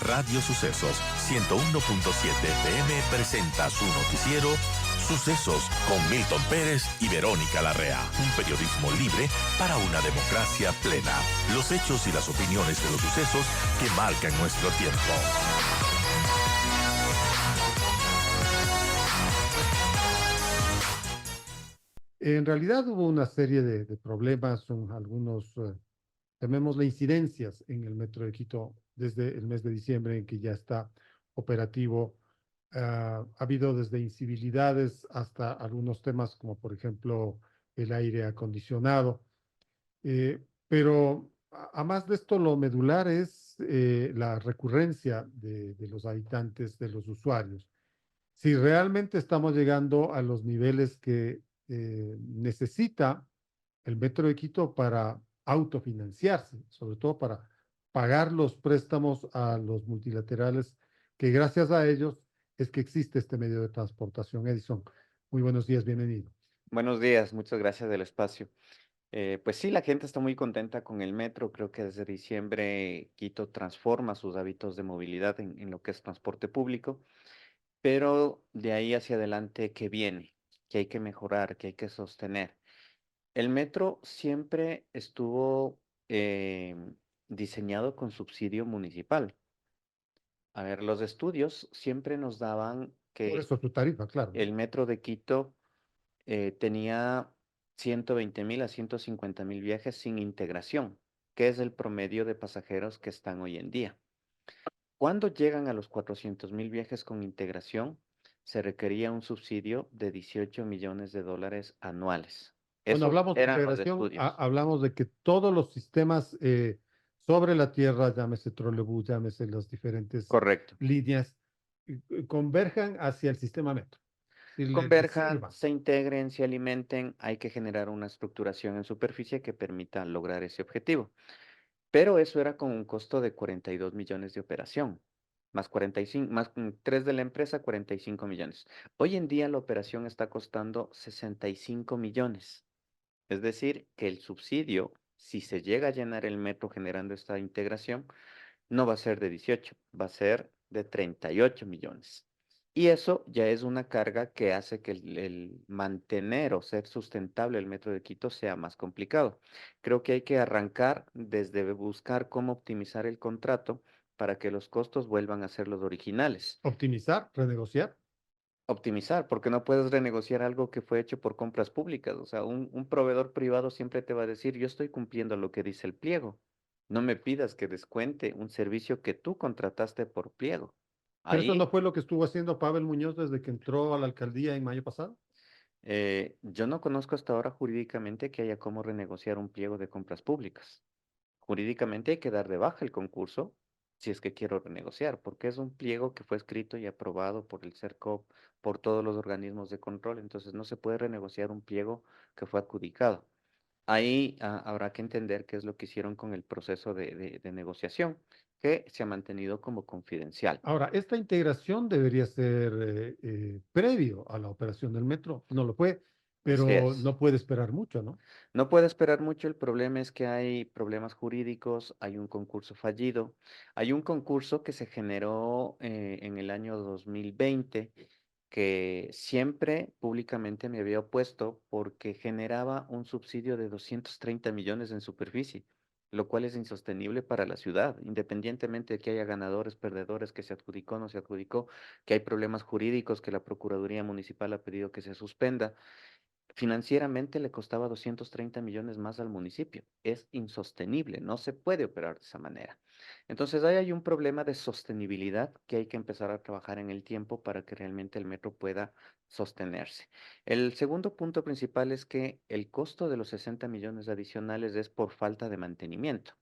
Radio Sucesos 101.7 FM presenta su noticiero Sucesos con Milton Pérez y Verónica Larrea. Un periodismo libre para una democracia plena. Los hechos y las opiniones de los sucesos que marcan nuestro tiempo. En realidad hubo una serie de problemas, algunos, llamémosle incidencias en el metro de Quito desde el mes de diciembre en que ya está operativo. Ha habido desde incivilidades hasta algunos temas como por ejemplo el aire acondicionado. Pero a más de esto, lo medular es la recurrencia de los habitantes, de los usuarios. Si realmente estamos llegando a los niveles que necesita el Metro de Quito para autofinanciarse, sobre todo para pagar los préstamos a los multilaterales, que gracias a ellos es que existe este medio de transportación. Edison, muy buenos días, bienvenido. Buenos días, muchas gracias del espacio. Pues sí, la gente está muy contenta con el metro. Creo que desde diciembre Quito transforma sus hábitos de movilidad en lo que es transporte público, pero de ahí hacia adelante, ¿qué viene? ¿Qué hay que mejorar? ¿Qué hay que sostener? El metro siempre estuvo diseñado con subsidio municipal. A ver, los estudios siempre nos daban Por que eso su tarifa, claro, ¿no? el metro de Quito tenía 120.000 a 150.000 viajes sin integración, que es el promedio de pasajeros que están hoy en día. Cuando llegan a los 400.000 viajes con integración, se requería un subsidio de 18 millones de dólares anuales. Cuando Esos hablamos de eran los integración, estudios. hablamos de que todos los sistemas sobre la tierra, llámese trolebús, llámese las diferentes Correcto. líneas, converjan hacia el sistema metro. Y le Converjan, sirvan. se integren, se alimenten, hay que generar una estructuración en superficie que permita lograr ese objetivo. Pero eso era con un costo de 42 millones de operación, más 45, más 3 de la empresa, 45 millones. Hoy en día la operación está costando 65 millones. Es decir, que el subsidio, si se llega a llenar el metro generando esta integración, no va a ser de 18, va a ser de 38 millones. Y eso ya es una carga que hace que el mantener o ser sustentable el metro de Quito sea más complicado. Creo que hay que arrancar desde buscar cómo optimizar el contrato para que los costos vuelvan a ser los originales. Optimizar, renegociar. Optimizar, porque no puedes renegociar algo que fue hecho por compras públicas. O sea, un proveedor privado siempre te va a decir, yo estoy cumpliendo lo que dice el pliego. No me pidas que descuente un servicio que tú contrataste por pliego. Pero eso no Ahí fue lo que estuvo haciendo Pavel Muñoz desde que entró a la alcaldía en mayo pasado. yo no conozco hasta ahora jurídicamente que haya cómo renegociar un pliego de compras públicas. Jurídicamente hay que dar de baja el concurso si es que quiero renegociar, porque es un pliego que fue escrito y aprobado por el CERCOP, por todos los organismos de control, entonces no se puede renegociar un pliego que fue adjudicado. Ahí habrá que entender qué es lo que hicieron con el proceso de negociación, que se ha mantenido como confidencial. Ahora, esta integración debería ser previo a la operación del metro. No lo fue, Así pero es. no puede esperar mucho, ¿no? No puede esperar mucho, el problema es que hay problemas jurídicos, hay un concurso fallido, hay un concurso que se generó en el año 2020 que siempre públicamente me había opuesto porque generaba un subsidio de 230 millones en superficie, lo cual es insostenible para la ciudad, independientemente de que haya ganadores, perdedores, que se adjudicó, no se adjudicó, que hay problemas jurídicos que la Procuraduría Municipal ha pedido que se suspenda. Financieramente le costaba 230 millones más al municipio. Es insostenible, no se puede operar de esa manera. Entonces, ahí hay un problema de sostenibilidad que hay que empezar a trabajar en el tiempo para que realmente el metro pueda sostenerse. El segundo punto principal es que el costo de los 60 millones adicionales es por falta de mantenimiento.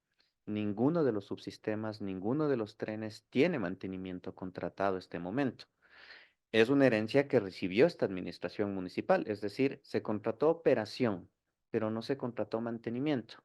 Ninguno de los subsistemas, ninguno de los trenes tiene mantenimiento contratado este momento. Es una herencia que recibió esta administración municipal, es decir, se contrató operación, pero no se contrató mantenimiento.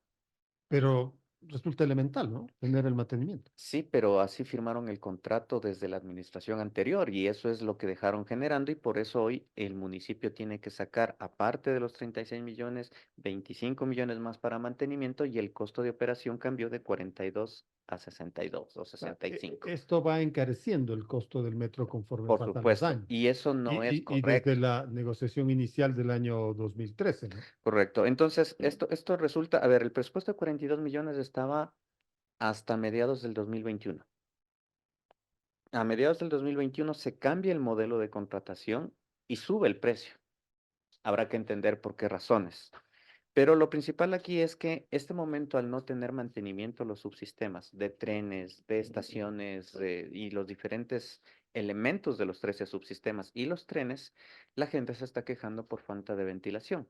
Pero resulta elemental, ¿no? Tener el mantenimiento. Sí, pero así firmaron el contrato desde la administración anterior y eso es lo que dejaron generando y por eso hoy el municipio tiene que sacar, aparte de los 36 millones, 25 millones más para mantenimiento y el costo de operación cambió de 42 a 62 o sea, 65. esto va encareciendo el costo del metro conforme Por pasan los supuesto, años. y eso no es Y desde correcto. la negociación inicial del año 2013, ¿no? Correcto. Entonces, esto resulta, a ver, el presupuesto de 42 millones estaba hasta mediados del 2021. A mediados del 2021 se cambia el modelo de contratación y sube el precio. Habrá que entender por qué razones. Pero lo principal aquí es que este momento, al no tener mantenimiento los subsistemas de trenes, de estaciones y los diferentes elementos de los 13 subsistemas y los trenes, la gente se está quejando por falta de ventilación.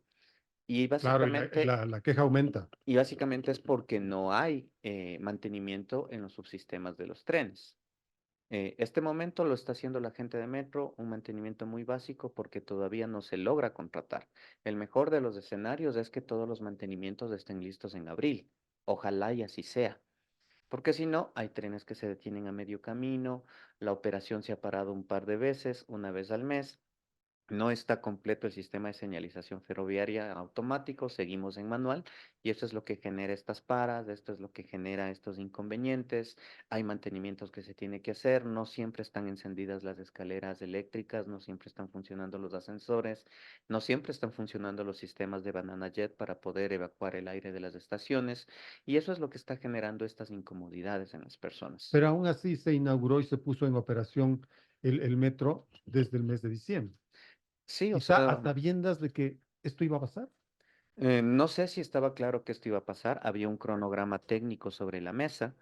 Y Claro, y básicamente, la queja aumenta. y básicamente es porque no hay mantenimiento en los subsistemas de los trenes. Este momento lo está haciendo la gente de Metro, un mantenimiento muy básico porque todavía no se logra contratar. El mejor de los escenarios es que todos los mantenimientos estén listos en abril. Ojalá y así sea. Porque si no, hay trenes que se detienen a medio camino, la operación se ha parado un par de veces, una vez al mes. No está completo el sistema de señalización ferroviaria automático, seguimos en manual y esto es lo que genera estas paras, esto es lo que genera estos inconvenientes. Hay mantenimientos que se tiene que hacer, no siempre están encendidas las escaleras eléctricas, no siempre están funcionando los ascensores, no siempre están funcionando los sistemas de banana jet para poder evacuar el aire de las estaciones y eso es lo que está generando estas incomodidades en las personas. Pero aún así se inauguró y se puso en operación el metro desde el mes de diciembre. Sí, o Quizá a sea, sabiendas de que esto iba a pasar. No sé si estaba claro que esto iba a pasar. Había un cronograma técnico sobre la mesa,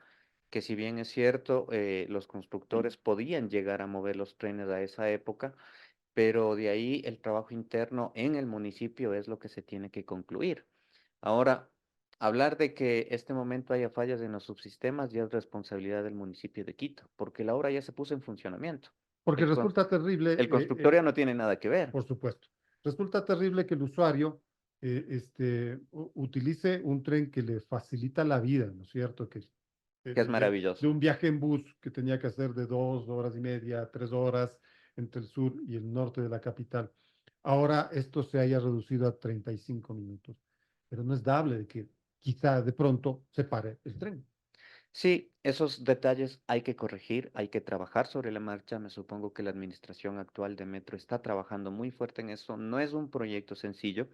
que si bien es cierto, los constructores podían llegar a mover los trenes a esa época, pero de ahí el trabajo interno en el municipio es lo que se tiene que concluir. Ahora, hablar de que este momento haya fallas en los subsistemas ya es responsabilidad del municipio de Quito, porque la obra ya se puso en funcionamiento. Porque El, con- resulta terrible, el constructor ya no tiene nada que ver, por supuesto, resulta terrible que el usuario utilice un tren que le facilita la vida, ¿no es cierto? Que que es de maravilloso. un viaje en bus que tenía que hacer de 2 horas y media, 3 horas entre el sur y el norte de la capital. Ahora esto se haya reducido a 35 minutos, pero no es dable de que quizá de pronto se pare el tren. Sí, esos detalles hay que corregir, hay que trabajar sobre la marcha. Me supongo que la administración actual de Metro está trabajando muy fuerte en eso. No es un proyecto sencillo.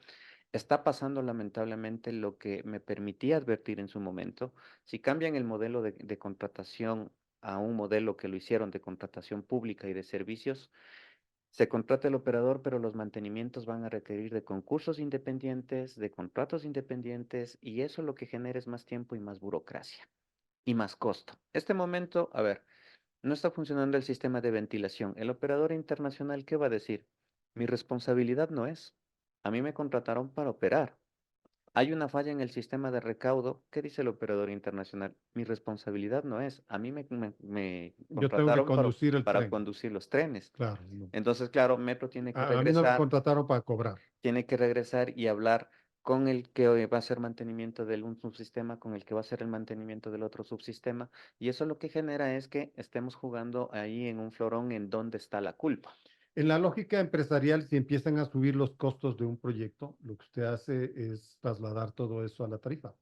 Está pasando lamentablemente lo que me permitía advertir en su momento. Si cambian el modelo de contratación a un modelo que lo hicieron de contratación pública y de servicios, se contrata el operador, pero los mantenimientos van a requerir de concursos independientes, de contratos independientes, y eso lo que genera es más tiempo y más burocracia y más costo. Este momento, a ver, no está funcionando el sistema de ventilación. El operador internacional, ¿qué va a decir? Mi responsabilidad no es. A mí me contrataron para operar. Hay una falla en el sistema de recaudo. ¿Qué dice el operador internacional? Mi responsabilidad no es. A mí me Yo tengo que contrataron conducir el para tren, conducir los trenes. claro. No. Entonces, claro, Metro A mí no me contrataron para cobrar. tiene que regresar y hablar con el que va a hacer mantenimiento de un subsistema, con el que va a hacer el mantenimiento del otro subsistema, y eso lo que genera es que estemos jugando ahí en un florón en donde está la culpa. En la lógica empresarial, si empiezan a subir los costos de un proyecto, lo que usted hace es trasladar todo eso a la tarifa, ¿no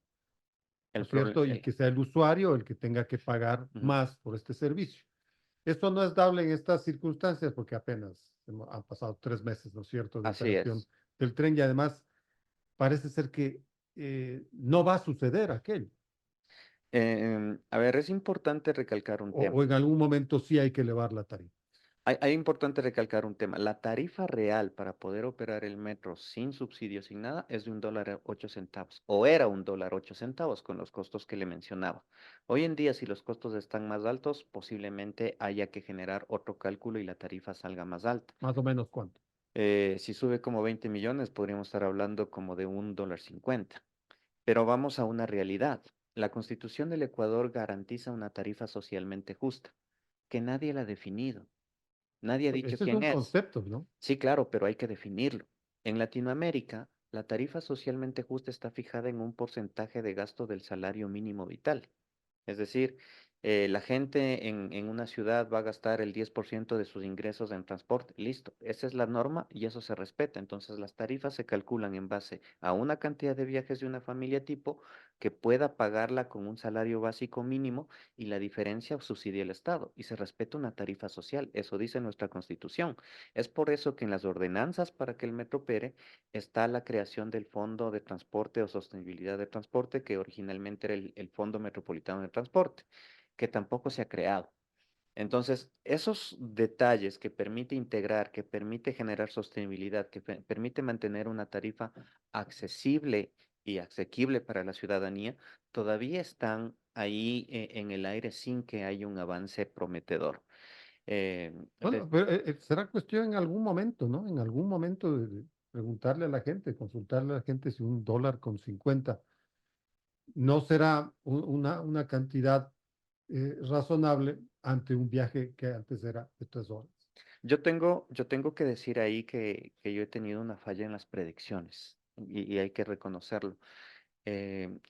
El es cierto? Y problema. que sea el usuario el que tenga que pagar más por este servicio. Esto no es dable en estas circunstancias porque apenas han pasado 3 meses, ¿no es cierto?, de Así operación es. del tren y además parece ser que no va a suceder aquello. A ver, es importante recalcar un tema. O en algún momento sí hay que elevar la tarifa. Hay importante recalcar un tema. La tarifa real para poder operar el metro sin subsidio, sin nada, es de $1.08, o era $1.08 con los costos que le mencionaba. Hoy en día, si los costos están más altos, posiblemente haya que generar otro cálculo y la tarifa salga más alta. Más o menos cuánto. Si sube como 20 millones, podríamos estar hablando como de $1.50. Pero vamos a una realidad. La Constitución del Ecuador garantiza una tarifa socialmente justa, que nadie la ha definido. Nadie ha dicho Ese es quién un es. concepto, ¿no? Sí, claro, pero hay que definirlo. En Latinoamérica, la tarifa socialmente justa está fijada en un porcentaje de gasto del salario mínimo vital. Es decir, la gente en una ciudad va a gastar el 10% de sus ingresos en transporte. Listo, esa es la norma y eso se respeta. Entonces, las tarifas se calculan en base a una cantidad de viajes de una familia tipo que pueda pagarla con un salario básico mínimo y la diferencia subsidia el Estado y se respeta una tarifa social. Eso dice nuestra Constitución. Es por eso que en las ordenanzas para que el metro opere está la creación del Fondo de Transporte o Sostenibilidad de Transporte, que originalmente era el Fondo Metropolitano de Transporte, que tampoco se ha creado. Entonces, esos detalles que permite integrar, que permite generar sostenibilidad, que permite mantener una tarifa accesible y asequible para la ciudadanía, todavía están ahí en el aire sin que haya un avance prometedor. Eh, Bueno, les- pero será cuestión en algún momento, ¿no? En algún momento de preguntarle a la gente, consultarle a la gente si un dólar con 50 no será una cantidad razonable ante un viaje que antes era de 3 horas. yo tengo que decir ahí que yo he tenido una falla en las predicciones y hay que reconocerlo.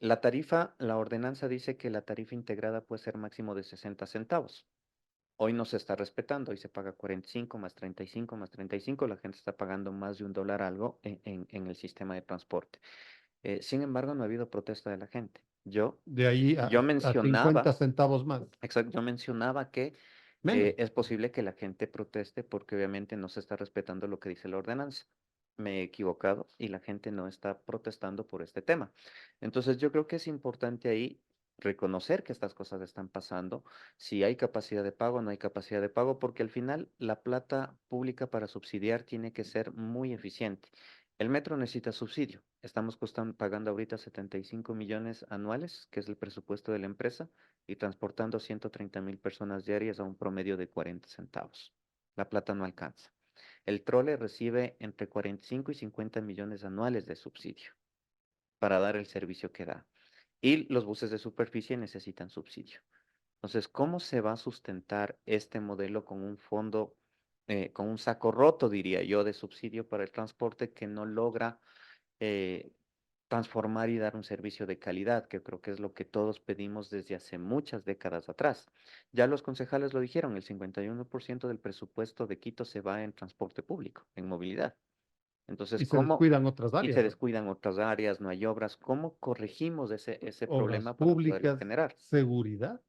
La tarifa, la ordenanza dice que la tarifa integrada puede ser máximo de 60 centavos. Hoy no se está respetando, hoy se paga 45 más 35 más 35, la gente está pagando más de $1 algo en el sistema de transporte. Sin embargo, no ha habido protesta de la gente. De ahí Yo a 50 mencionaba, centavos más. exacto, yo mencionaba que Menos. es posible que la gente proteste porque obviamente no se está respetando lo que dice la ordenanza. Me he equivocado y la gente no está protestando por este tema. Entonces yo creo que es importante ahí reconocer que estas cosas están pasando, si hay capacidad de pago o no hay capacidad de pago, porque al final la plata pública para subsidiar tiene que ser muy eficiente. El metro necesita subsidio. Estamos pagando ahorita 75 millones anuales, que es el presupuesto de la empresa y transportando 130.000 personas diarias a un promedio de 40 centavos. La plata no alcanza. El trole recibe entre 45 y 50 millones anuales de subsidio para dar el servicio que da. Y los buses de superficie necesitan subsidio. Entonces, ¿cómo se va a sustentar este modelo con un fondo, con un saco roto, diría yo, de subsidio para el transporte que no logra eh, transformar y dar un servicio de calidad, que creo que es lo que todos pedimos desde hace muchas décadas atrás? Ya los concejales lo dijeron, el 51% del presupuesto de Quito se va en transporte público, en movilidad. Entonces, Y se ¿cómo? descuidan otras Y se áreas, ¿no? descuidan otras áreas, no hay obras. ¿Cómo corregimos ese Obras problema para poderlo públicas, generar? seguridad,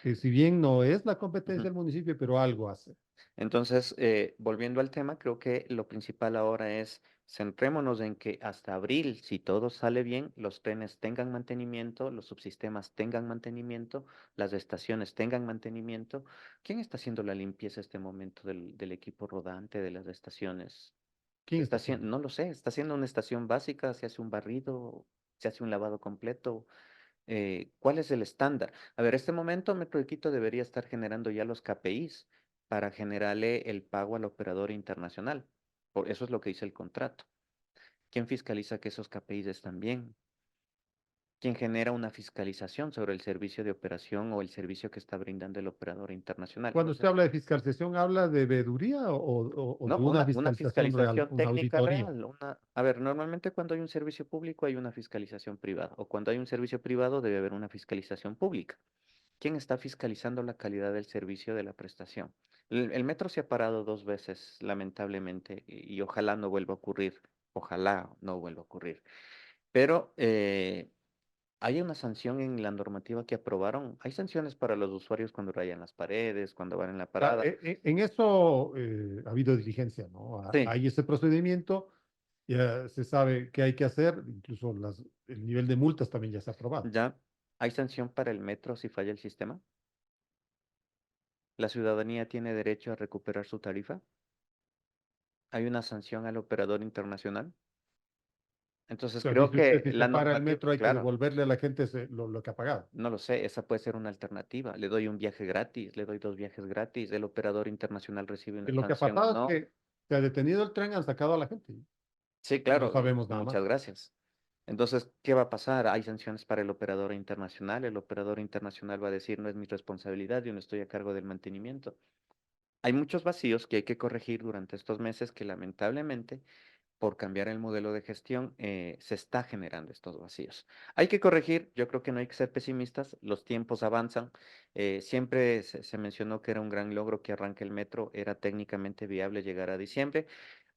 que si bien no es la Ujú. competencia del municipio, pero algo hace. Entonces, volviendo al tema, creo que lo principal ahora es centrémonos en que hasta abril, si todo sale bien, los trenes tengan mantenimiento, los subsistemas tengan mantenimiento, las estaciones tengan mantenimiento. ¿Quién está haciendo la limpieza este momento del equipo rodante de las estaciones? ¿Quién está Está haciendo, haciendo? no lo sé, está haciendo una estación básica, se hace un barrido, se hace un lavado completo. ¿Cuál es el estándar? A ver, este momento Metro de Quito debería estar generando ya los KPIs para generarle el pago al operador internacional. Por eso es lo que dice el contrato. ¿Quién fiscaliza que esos KPIs están bien? ¿Quién genera una fiscalización sobre el servicio de operación o el servicio que está brindando el operador internacional? Cuando usted habla de fiscalización, ¿habla de veeduría o de No, una una fiscalización real, fiscalización una técnica auditoría? real. A ver, normalmente cuando hay un servicio público hay una fiscalización privada o cuando hay un servicio privado debe haber una fiscalización pública. ¿Quién está fiscalizando la calidad del servicio de la prestación? El metro se ha parado 2 veces, lamentablemente, y ojalá no vuelva a ocurrir. Ojalá no vuelva a ocurrir. Pero hay una sanción en la normativa que aprobaron. Hay sanciones para los usuarios cuando rayan las paredes, cuando van en la parada. En eso ha habido diligencia, ¿no? Sí, Hay ese procedimiento, ya se sabe qué hay que hacer, incluso el nivel de multas también ya se ha aprobado. ya hay sanción para el metro si falla el sistema. La ciudadanía tiene derecho a recuperar su tarifa. Hay una sanción al operador internacional. O Entonces sea, creo dice usted, que si se la para el normativa, metro hay que claro, devolverle a la gente lo que ha pagado. no lo sé, esa puede ser una alternativa. Le doy un viaje gratis, le doy 2 viajes gratis, el operador internacional recibe Y una lo que ha sanción o pasado es no. que se ha detenido el tren, han sacado a la gente. Sí, No claro, sabemos nada más. muchas gracias. Entonces, ¿qué va a pasar? Hay sanciones para el operador internacional va a decir, no es mi responsabilidad, yo no estoy a cargo del mantenimiento. Hay muchos vacíos que hay que corregir durante estos meses que lamentablemente por cambiar el modelo de gestión, se está generando estos vacíos. Hay que corregir, yo creo que no hay que ser pesimistas, los tiempos avanzan. Siempre se mencionó que era un gran logro que arranque el metro, era técnicamente viable llegar a diciembre.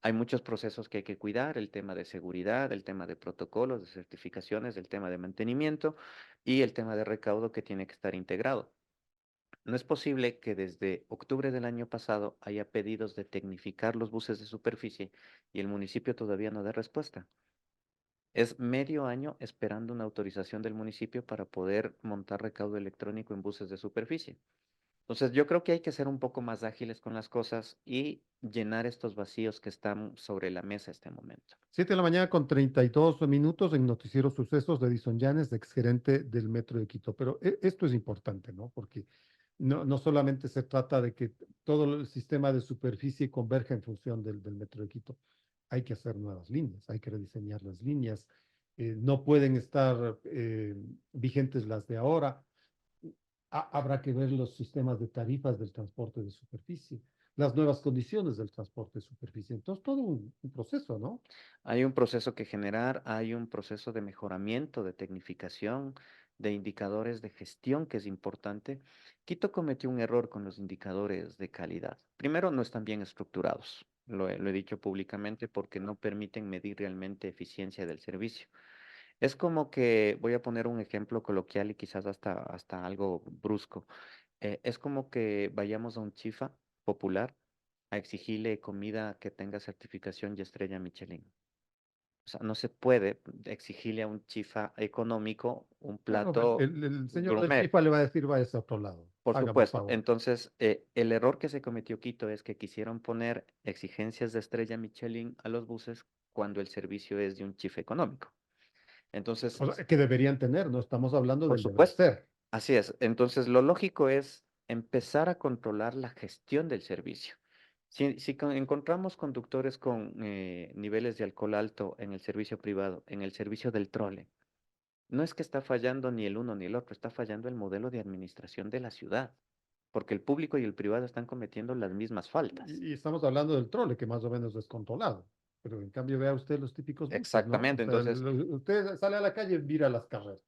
Hay muchos procesos que hay que cuidar, el tema de seguridad, el tema de protocolos, de certificaciones, el tema de mantenimiento y el tema de recaudo que tiene que estar integrado. No es posible que desde octubre del año pasado haya pedidos de tecnificar los buses de superficie y el municipio todavía no dé respuesta. Es medio año esperando una autorización del municipio para poder montar recaudo electrónico en buses de superficie. Entonces, yo creo que hay que ser un poco más ágiles con las cosas y llenar estos vacíos que están sobre la mesa este momento. 7 de la mañana con 32 minutos en Noticiero Sucesos de Edison Llanes, exgerente del Metro de Quito. Pero esto es importante, ¿no? Porque no solamente se trata de que todo el sistema de superficie converja en función del Metro de Quito. Hay que hacer nuevas líneas, hay que rediseñar las líneas. No pueden estar vigentes las de ahora. Habrá que ver los sistemas de tarifas del transporte de superficie, las nuevas condiciones del transporte de superficie. Entonces, todo un proceso, ¿no? Hay un proceso que generar, hay un proceso de mejoramiento, de tecnificación, de indicadores de gestión que es importante. Quito cometió un error con los indicadores de calidad. Primero, no están bien estructurados. Lo he dicho públicamente porque no permiten medir realmente eficiencia del servicio. Es como que, voy a poner un ejemplo coloquial y quizás hasta algo brusco. Es como que vayamos a un chifa popular a exigirle comida que tenga certificación y estrella Michelin. O sea, no se puede exigirle a un chifa económico un Claro, plato el señor del gourmet, FIFA le va a decir, vaya a otro lado, por hágame el supuesto. favor. Entonces, el error que se cometió Quito es que quisieron poner exigencias de estrella Michelin a los buses cuando el servicio es de un chifa económico. Entonces, O sea, que deberían tener, no estamos hablando por del deber supuesto, ser. así es. Entonces, lo lógico es empezar a controlar la gestión del servicio. Si encontramos conductores con niveles de alcohol alto en el servicio privado, en el servicio del trole, no es que está fallando ni el uno ni el otro, está fallando el modelo de administración de la ciudad, porque el público y el privado están cometiendo las mismas faltas. Y estamos hablando del trole, que más o menos es controlado. Pero en cambio, vea usted los típicos buses, ¿no? O Exactamente, sea, entonces, usted sale a la calle y mira las carreras.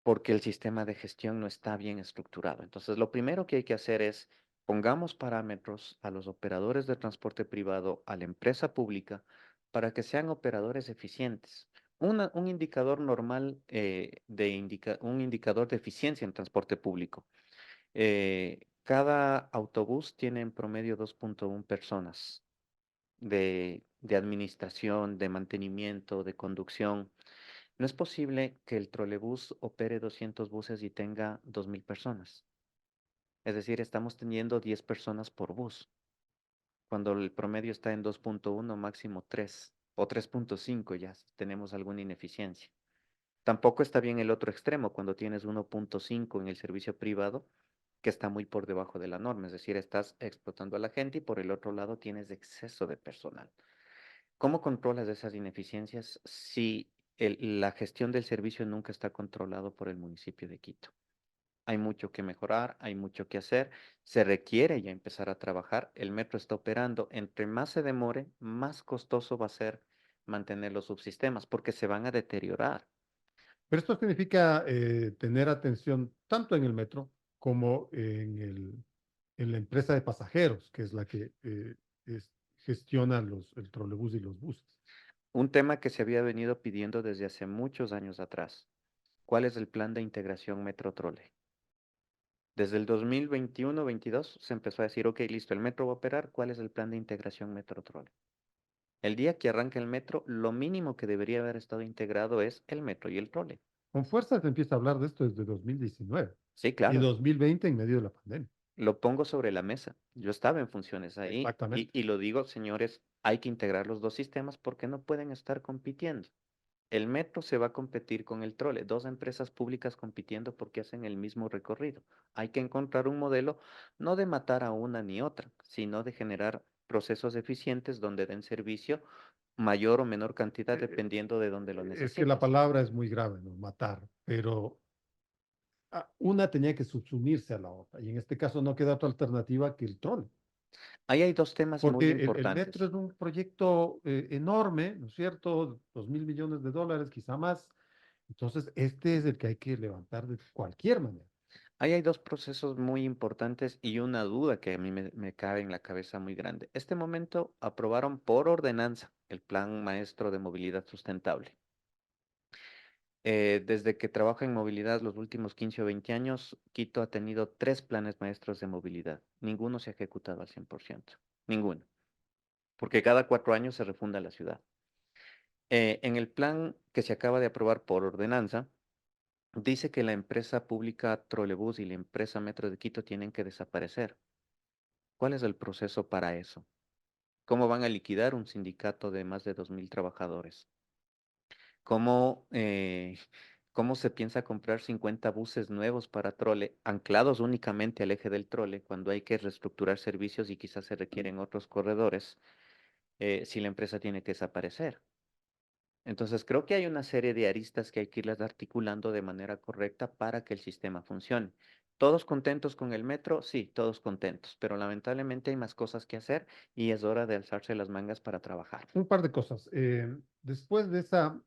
porque el sistema de gestión no está bien estructurado. Entonces, lo primero que hay que hacer es pongamos parámetros a los operadores de transporte privado, a la empresa pública, para que sean operadores eficientes. Un indicador normal un indicador de eficiencia en transporte público. Cada autobús tiene en promedio 2.1 personas de administración, de mantenimiento, de conducción. No es posible que el trolebús opere 200 buses y tenga 2.000 personas. Es decir, estamos teniendo 10 personas por bus, cuando el promedio está en 2.1, máximo 3 o 3.5 ya tenemos alguna ineficiencia. Tampoco está bien el otro extremo, cuando tienes 1.5 en el servicio privado, que está muy por debajo de la norma, es decir, estás explotando a la gente y por el otro lado tienes exceso de personal. ¿Cómo controlas esas ineficiencias si la gestión del servicio nunca está controlado por el municipio de Quito? Hay mucho que mejorar, hay mucho que hacer, se requiere ya empezar a trabajar. El metro está operando, entre más se demore, más costoso va a ser mantener los subsistemas porque se van a deteriorar. Pero esto significa tener atención tanto en el metro como en la empresa de pasajeros, que es la que gestiona el trolebús y los buses. Un tema que se había venido pidiendo desde hace muchos años atrás. ¿Cuál es el plan de integración metro-trole? Desde el 2021-22 se empezó a decir, ok, listo, el metro va a operar, ¿cuál es el plan de integración metro-trole? El día que arranque el metro, lo mínimo que debería haber estado integrado es el metro y el trole. Con fuerza se empieza a hablar de esto desde 2019 Sí, y claro, 2020 en medio de la pandemia. lo pongo sobre la mesa. Yo estaba en funciones ahí Exactamente. y lo digo, señores, hay que integrar los dos sistemas porque no pueden estar compitiendo. El metro se va a competir con el trole, dos empresas públicas compitiendo porque hacen el mismo recorrido. Hay que encontrar un modelo no de matar a una ni otra, sino de generar procesos eficientes donde den servicio mayor o menor cantidad Eh, dependiendo de donde lo es que la necesites. palabra es muy grave, ¿no? Matar, pero una tenía que subsumirse a la otra y en este caso no queda otra alternativa que el trole. Ahí hay dos temas muy Porque el metro importantes. es un proyecto enorme, ¿no es cierto? $2.000 millones, quizá más. Entonces, este es el que hay que levantar de cualquier manera. Ahí hay dos procesos muy importantes y una duda que a mí me cabe en la cabeza muy grande. Este momento aprobaron por ordenanza el Plan Maestro de Movilidad Sustentable. Desde que trabajo en movilidad los últimos 15 o 20 años, Quito ha tenido tres planes maestros de movilidad. Ninguno se ha ejecutado al 100%. Ninguno. Porque cada 4 años se refunda la ciudad. En el plan que se acaba de aprobar por ordenanza, dice que la empresa pública Trolebús y la empresa Metro de Quito tienen que desaparecer. ¿Cuál es el proceso para eso? ¿Cómo van a liquidar un sindicato de más de 2.000 trabajadores? ¿Cómo, cómo se piensa comprar 50 buses nuevos para trole, anclados únicamente al eje del trole, cuando hay que reestructurar servicios y quizás se requieren otros corredores, si la empresa tiene que desaparecer? Entonces, creo que hay una serie de aristas que hay que irlas articulando de manera correcta para que el sistema funcione. ¿Todos contentos con el metro? Sí, todos contentos, pero lamentablemente hay más cosas que hacer y es hora de alzarse las mangas para trabajar. Un par de cosas. Después de esa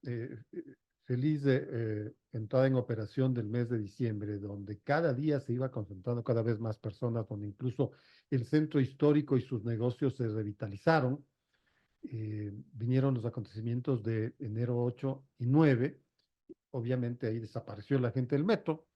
feliz entrada en operación del mes de diciembre, donde cada día se iba concentrando cada vez más personas, donde incluso el centro histórico y sus negocios se revitalizaron, vinieron los acontecimientos de enero 8 y 9. Obviamente ahí desapareció la gente del metro.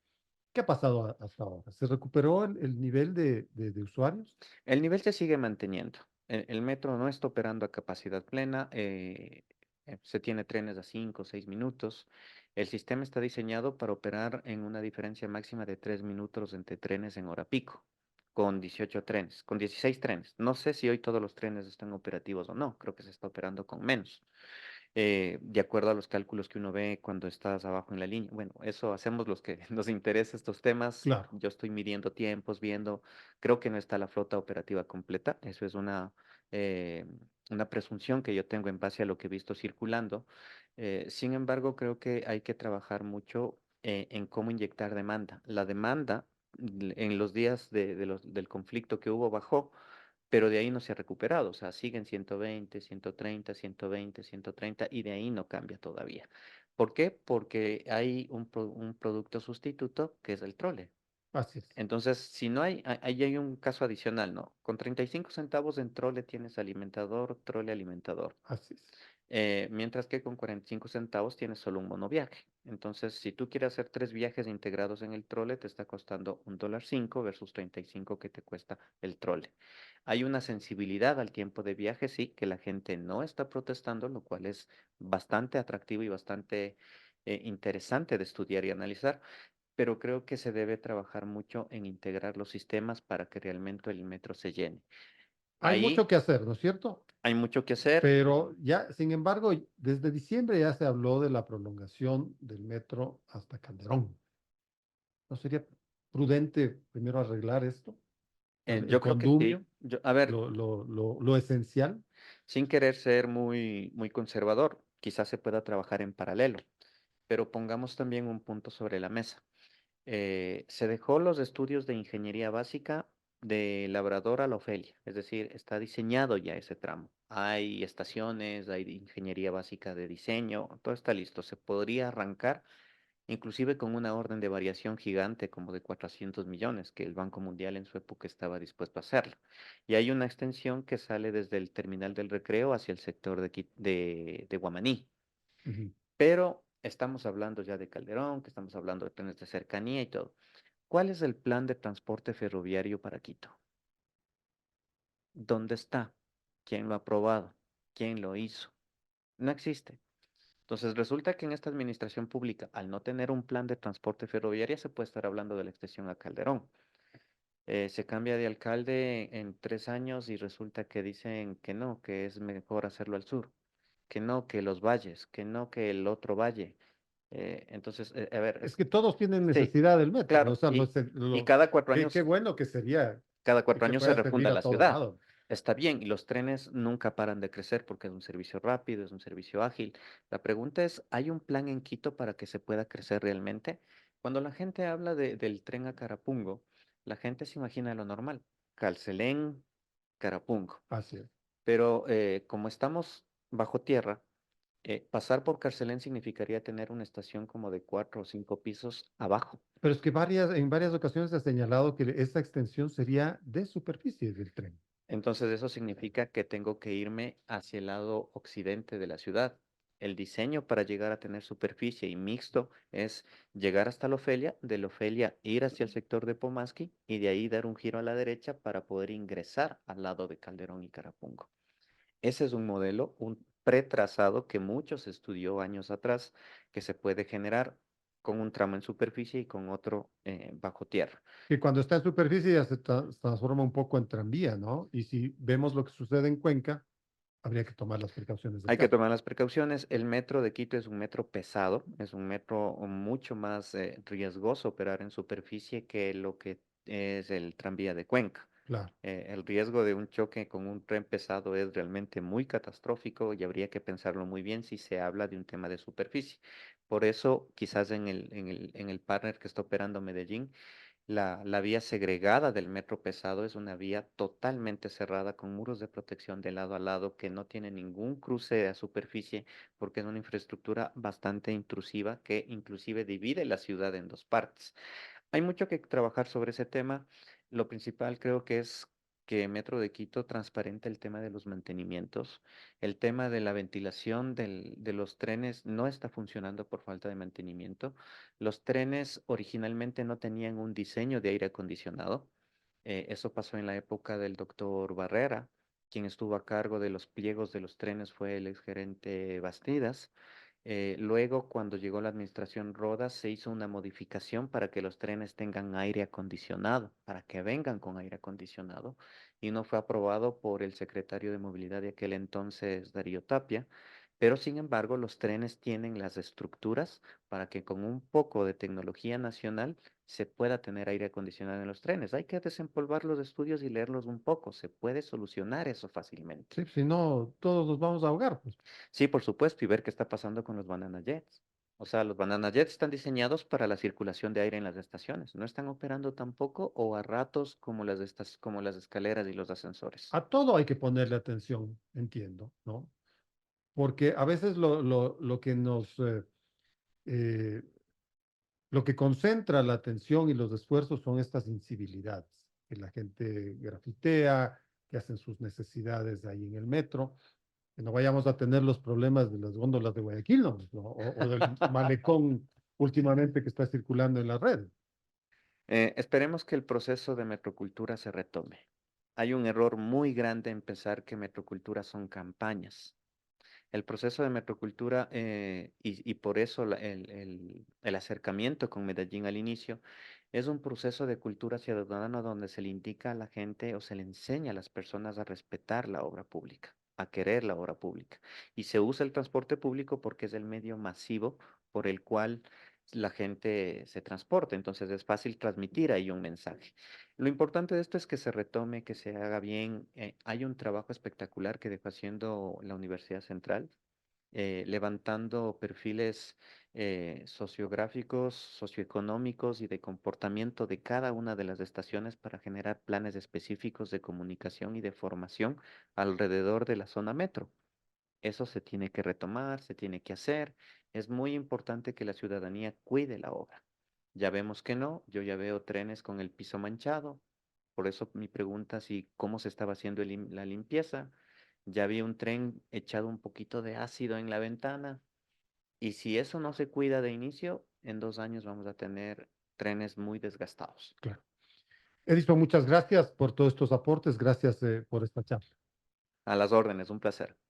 ¿Qué ha pasado hasta ahora? ¿Se recuperó el nivel de usuarios? El nivel se sigue manteniendo. El metro no está operando a capacidad plena. Se tiene trenes a 5 o 6 minutos. El sistema está diseñado para operar en una diferencia máxima de 3 minutos entre trenes en hora pico, con 18 trenes, con 16 trenes. No sé si hoy todos los trenes están operativos o no. Creo que se está operando con menos, de acuerdo a los cálculos que uno ve cuando estás abajo en la línea. Bueno, eso hacemos los que nos interesa estos temas. Claro, Yo estoy midiendo tiempos, viendo, creo que no está la flota operativa completa. Eso es eh, una presunción que yo tengo en base a lo que he visto circulando. Sin embargo, creo que hay que trabajar mucho en cómo inyectar demanda. La demanda en los días del conflicto que hubo bajó, pero de ahí no se ha recuperado, o sea, siguen 120, 130, 120, 130 y de ahí no cambia todavía. ¿Por qué? Porque hay un producto sustituto que es el trole. así es, Entonces, si no hay, ahí hay un caso adicional, ¿no? Con 35 centavos en trole tienes alimentador, trole alimentador. así es. Mientras que con 45 centavos tienes solo un monoviaje. Entonces, si tú quieres hacer tres viajes integrados en el trole, te está costando $1.05 versus 35 que te cuesta el trole. Hay una sensibilidad al tiempo de viaje, sí, que la gente no está protestando, lo cual es bastante atractivo y bastante interesante de estudiar y analizar, pero creo que se debe trabajar mucho en integrar los sistemas para que realmente el metro se llene. Hay mucho Ahí que hacer, ¿no es cierto? hay mucho que hacer. Pero ya, sin embargo, desde diciembre ya se habló de la prolongación del metro hasta Calderón. ¿No sería prudente primero arreglar esto? El Yo creo que sí. condumio, A ver, lo esencial. sin querer ser muy conservador, quizás se pueda trabajar en paralelo, pero pongamos también un punto sobre la mesa. Se dejó los estudios de ingeniería básica de Labrador a la Ofelia, es decir, está diseñado ya ese tramo. Hay estaciones, hay ingeniería básica de diseño, todo está listo. Se podría arrancar inclusive con una orden de variación gigante como de 400 millones, que el Banco Mundial en su época estaba dispuesto a hacerlo. Y hay una extensión que sale desde el terminal del Recreo hacia el sector de Guamaní. Ujú. Pero estamos hablando ya de Calderón, que estamos hablando de trenes de cercanía y todo. ¿Cuál es el plan de transporte ferroviario para Quito? ¿Dónde está? ¿Quién lo ha aprobado? ¿Quién lo hizo? No existe. Entonces, resulta que en esta administración pública, al no tener un plan de transporte ferroviario, se puede estar hablando de la extensión a Calderón. Se cambia de alcalde en 3 años y resulta que dicen que no, que es mejor hacerlo al sur, que no, que los valles, que no, que el otro valle. Entonces, a ver, Es que todos tienen sí, necesidad del metro, ¿no? O claro, sea, y cada cuatro qué años bueno que sería cada cuatro que años se pueda refunda servir a la todo ciudad. lado. Está bien, y los trenes nunca paran de crecer porque es un servicio rápido, es un servicio ágil. La pregunta es, ¿hay un plan en Quito para que se pueda crecer realmente? Cuando la gente habla del tren a Carapungo, la gente se imagina lo normal, Calcelén, Carapungo. Así es. Pero como estamos bajo tierra, Pasar por Carcelén significaría tener una estación como de 4 o 5 pisos abajo. Pero es que en varias ocasiones se ha señalado que esta extensión sería de superficie del tren. Entonces eso significa que tengo que irme hacia el lado occidente de la ciudad. El diseño para llegar a tener superficie y mixto es llegar hasta la Ofelia, de la Ofelia ir hacia el sector de Pomaski y de ahí dar un giro a la derecha para poder ingresar al lado de Calderón y Carapungo. Ese es un modelo, un pretrazado que muchos estudió años atrás, que se puede generar con un tramo en superficie y con otro bajo tierra. Que cuando está en superficie ya se transforma un poco en tranvía, ¿no? Y si vemos lo que sucede en Cuenca, habría que tomar las precauciones del Hay que caso. tomar las precauciones. El metro de Quito es un metro pesado, es un metro mucho más riesgoso operar en superficie que lo que es el tranvía de Cuenca. Claro. El riesgo de un choque con un tren pesado es realmente muy catastrófico y habría que pensarlo muy bien si se habla de un tema de superficie. Por eso, quizás en el partner que está operando Medellín, la vía segregada del metro pesado es una vía totalmente cerrada con muros de protección de lado a lado que no tiene ningún cruce a superficie porque es una infraestructura bastante intrusiva que inclusive divide la ciudad en dos partes. Hay mucho que trabajar sobre ese tema. Lo principal creo que es que Metro de Quito transparente el tema de los mantenimientos. El tema de la ventilación de los trenes no está funcionando por falta de mantenimiento. Los trenes originalmente no tenían un diseño de aire acondicionado. Eso pasó en la época del doctor Barrera. Quien estuvo a cargo de los pliegos de los trenes fue el exgerente Bastidas. Luego, cuando llegó la administración Rodas, se hizo una modificación para que los trenes tengan aire acondicionado, para que vengan con aire acondicionado, y no fue aprobado por el secretario de Movilidad de aquel entonces, Darío Tapia. Pero, sin embargo, los trenes tienen las estructuras para que con un poco de tecnología nacional se pueda tener aire acondicionado en los trenes. Hay que desempolvar los estudios y leerlos un poco. Se puede solucionar eso fácilmente. Sí, si no, todos nos vamos a ahogar, pues. Sí, por supuesto, y ver qué está pasando con los banana jets. O sea, los banana jets están diseñados para la circulación de aire en las estaciones. No están operando tampoco o a ratos como como las escaleras y los ascensores. A todo hay que ponerle atención, entiendo, ¿no? Porque a veces eh, lo que concentra la atención y los esfuerzos son estas incivilidades, que la gente grafitea, que hacen sus necesidades ahí en el metro, que no vayamos a tener los problemas de las góndolas de Guayaquil, ¿no? O del malecón últimamente que está circulando en la red. Esperemos que el proceso de metrocultura se retome. Hay un error muy grande en pensar que metrocultura son campañas. El proceso de metrocultura y por eso el acercamiento con Medellín al inicio es un proceso de cultura ciudadana donde se le indica a la gente o se le enseña a las personas a respetar la obra pública, a querer la obra pública. Y se usa el transporte público porque es el medio masivo por el cual la gente se transporta. Entonces es fácil transmitir ahí un mensaje. Lo importante de esto es que se retome, que se haga bien. Hay un trabajo espectacular que dejó haciendo la Universidad Central, levantando perfiles sociográficos, socioeconómicos y de comportamiento de cada una de las estaciones para generar planes específicos de comunicación y de formación alrededor de la zona metro. Eso se tiene que retomar, se tiene que hacer. Es muy importante que la ciudadanía cuide la obra. Ya vemos que no, yo ya veo trenes con el piso manchado. Por eso mi pregunta si cómo se estaba haciendo la limpieza. Ya vi un tren echado un poquito de ácido en la ventana. Y si eso no se cuida de inicio, en 2 años vamos a tener trenes muy desgastados. Claro. Edison, muchas gracias por todos estos aportes, gracias por esta charla. A las órdenes, un placer.